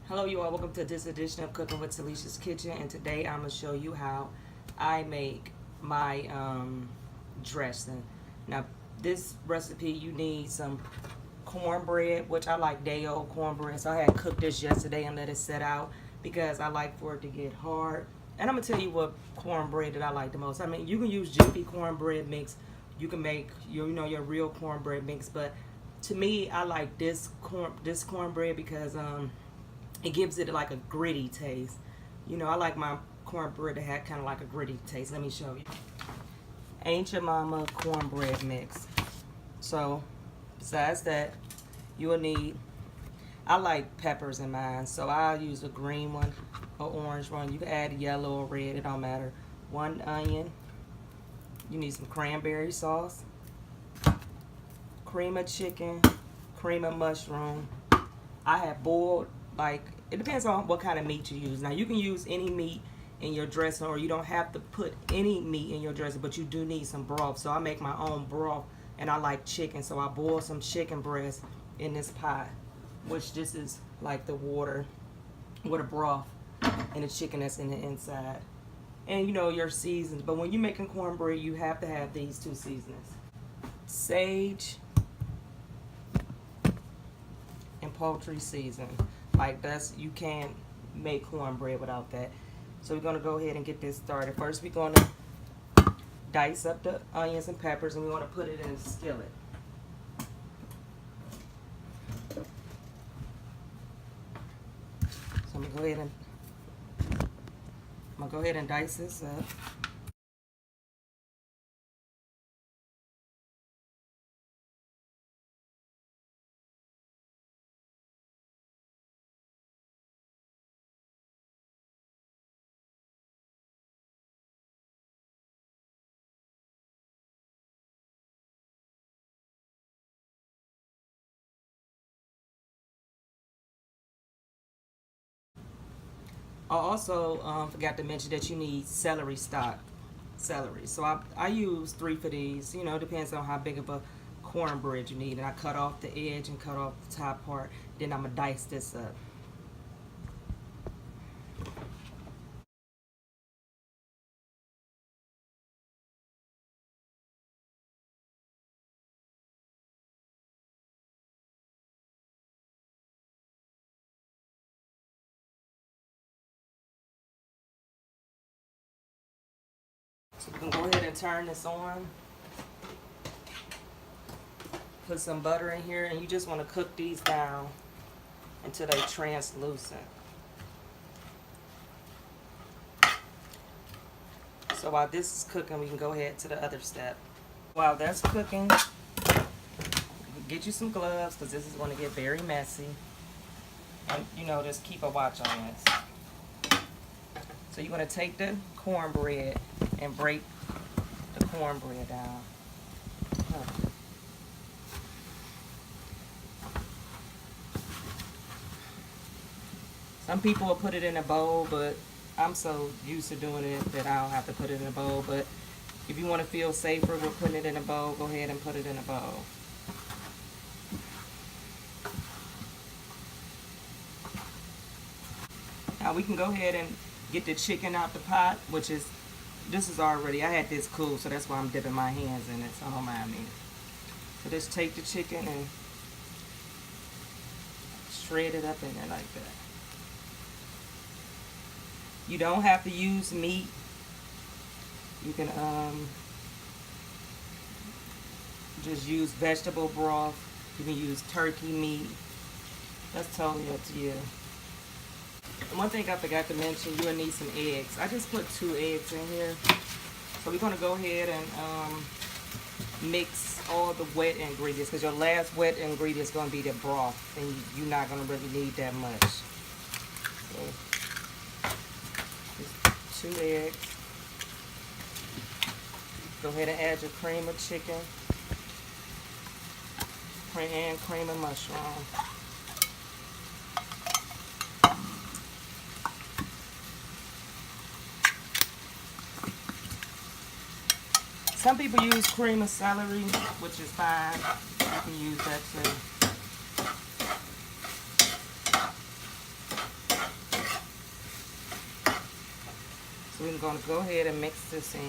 Hello you all, welcome to this edition of Cooking with Talessia's Kitchen, and today I'm going to show you how I make my dressing. Now this recipe you need some cornbread, which I like day old cornbread, so I had cooked this yesterday and let it set out because I like for it to get hard. And I'm going to tell you what cornbread that I like the most. I mean, you can use Jiffy cornbread mix, you can make your real cornbread mix, but to me I like this cornbread because it gives it like a gritty taste. I like my cornbread to have kind of like a gritty taste. Let me show you. Ain't Your Mama cornbread mix. So besides that, you will need, I like peppers in mine, so I'll use a green one or orange one. You can add yellow or red, it don't matter. 1 onion. You need some cranberry sauce, cream of chicken, cream of mushroom. I have boiled, like, it depends on what kind of meat you use. Now you can use any meat in your dressing, or you don't have to put any meat in your dressing, but you do need some broth. So I make my own broth, and I like chicken, so I boil some chicken breast in this pot, which this is like the water with a broth and the chicken that's in the inside. And your seasons, but when you're making cornbread, you have to have these 2 seasonings: sage and poultry seasoning. Like, you can't make cornbread without that. So we're gonna go ahead and get this started. First, we're gonna dice up the onions and peppers, and we want to put it in a skillet. So I'm gonna go ahead and dice this up. I also forgot to mention that you need celery stock. Celery. So I use 3 for these. Depends on how big of a cornbread you need. And I cut off the edge and cut off the top part. Then I'm going to dice this up. So we can go ahead and turn this on. Put some butter in here, and you just want to cook these down until they translucent. So while this is cooking, we can go ahead to the other step. While that's cooking, get you some gloves because this is going to get very messy. And just keep a watch on this. So you're going to take the cornbread and break the cornbread down. Some people will put it in a bowl, but I'm so used to doing it that I don't have to put it in a bowl. But if you want to feel safer with putting it in a bowl, go ahead and put it in a bowl. Now we can go ahead and get the chicken out the pot, this is already, I had this cool, so that's why I'm dipping my hands in it, so don't mind me. So just take the chicken and shred it up in there like that. You don't have to use meat. You can just use vegetable broth. You can use turkey meat. That's totally up to you. And one thing I forgot to mention, you will need some eggs. I just put 2 eggs in here. So we're going to go ahead and mix all the wet ingredients, because your last wet ingredient is going to be the broth, and you're not going to really need that much. So, just 2 eggs. Go ahead and add your cream of chicken and cream of mushroom. Some people use cream of celery, which is fine. You can use that too. We're going to go ahead and mix this in.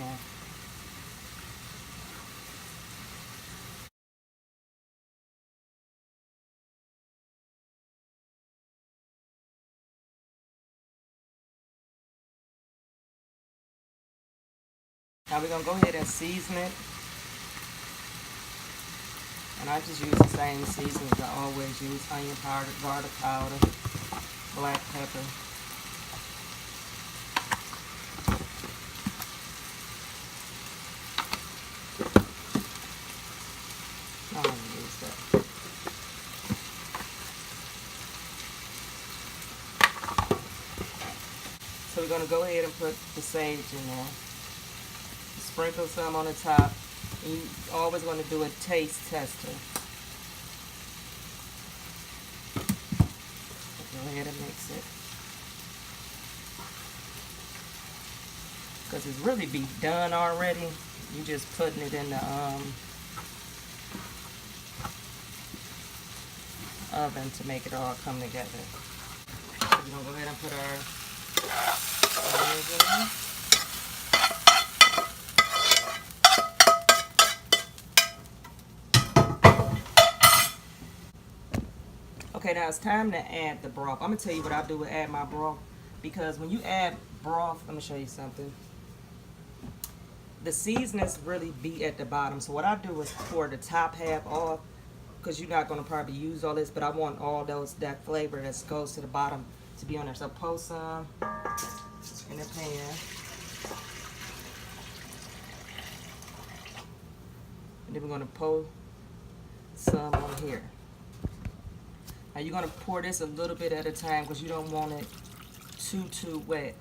Now we're going to go ahead and season it. And I just use the same seasonings I always use. Onion powder, garlic powder, black pepper. I'm going to use that. So we're going to go ahead and put the sage in there. Sprinkle some on the top. You always want to do a taste tester. Go ahead and mix it. Because it's really be done already. You just putting it in the oven to make it all come together. So we're going to go ahead and put our onions in there. Okay, now it's time to add the broth. I'm going to tell you what I do to add my broth. Because when you add broth, let me show you something. The seasonings really be at the bottom. So what I do is pour the top half off. Because you're not going to probably use all this. But I want all that flavor that goes to the bottom to be on there. So pour some in the pan. And then we're going to pour some on here. Now you're going to pour this a little bit at a time because you don't want it too wet.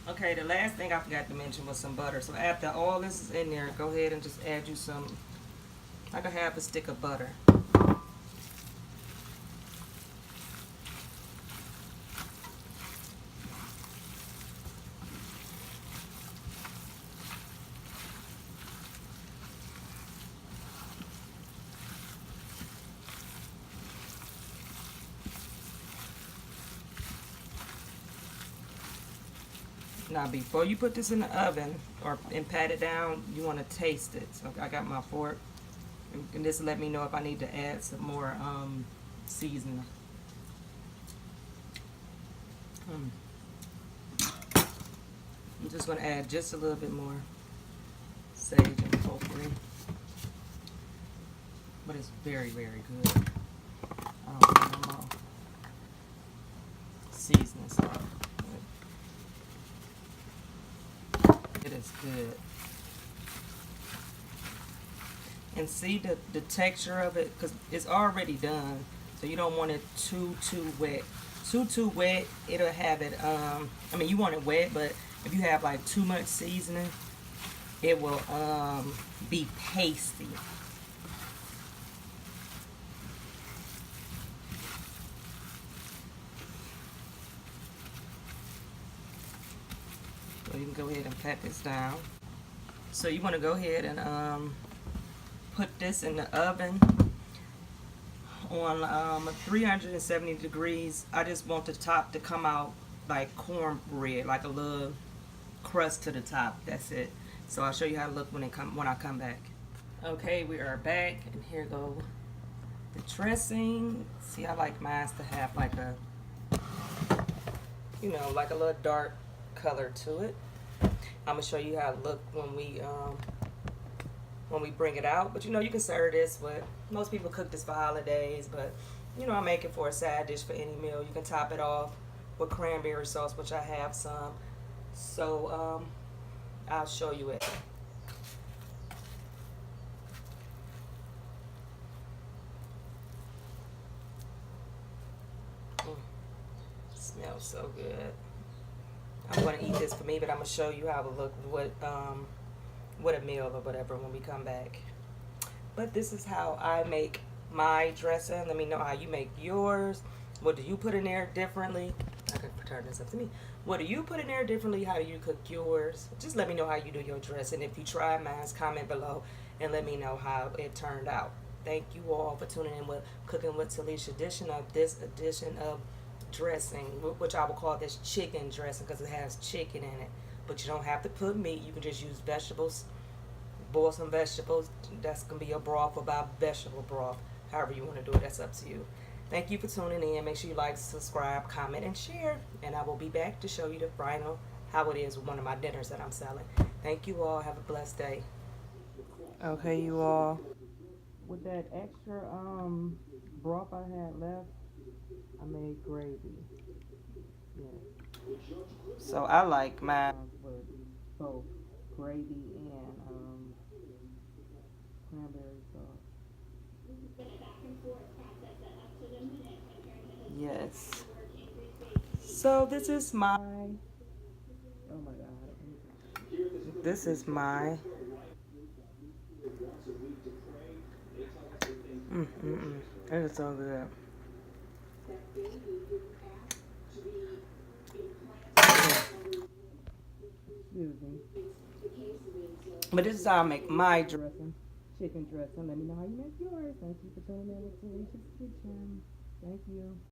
Okay, the last thing I forgot to mention was some butter. So after all this is in there, go ahead and just add you some, like a half a stick of butter. Now before you put this in the oven and pat it down, you want to taste it. So I got my fork, and this let me know if I need to add some more seasoning. I'm just going to add just a little bit more sage and poultry, but it's very good. I don't want no more seasoning stuff. It is good. And see the texture of it, because it's already done, so you don't want it too wet. Too wet, it'll have it, I mean, you want it wet, but if you have like too much seasoning, it will be pasty. So you can go ahead and pat this down. So you want to go ahead and put this in the oven on 370 degrees. I just want the top to come out like cornbread, like a little crust to the top. That's it. So I'll show you how it look when I come back. Okay, we are back, and here go the dressing. See, I like mine to have like a, you know, like a little dark color to it. I'm gonna show you how it look when we bring it out. But you know, you can serve this with, most people cook this for holidays, but you know, I make it for a side dish for any meal. You can top it off with cranberry sauce, which I have some. So I'll show you it. Smells so good. I'm gonna eat this for me, but I'm gonna show you how it look with a meal or whatever when we come back. But this is how I make my dressing. Let me know how you make yours. What do you put in there differently? I could turn this up to me. What do you put in there differently? How do you cook yours? Just let me know how you do your dressing. If you try mine, comment below and let me know how it turned out. Thank you all for tuning in with Cooking with Talessia edition of dressing, which I will call this chicken dressing because it has chicken in it. But you don't have to put meat. You can just use vegetables. Boil some vegetables. That's going to be your broth, about vegetable broth. However you want to do it, that's up to you. Thank you for tuning in. Make sure you like, subscribe, comment, and share. And I will be back to show you the final, how it is with one of my dinners that I'm selling. Thank you all. Have a blessed day. Okay, you all. With that extra broth I had left, I made gravy. Yeah. So I like mine with both gravy and cranberry sauce. Yes. So this is my, oh my God. This is my, it is so good. Excuse me. But this is how I make my dressing, chicken dressing. Let me know how you make yours. Thank you for tuning in with Talessia's Kitchen. Thank you.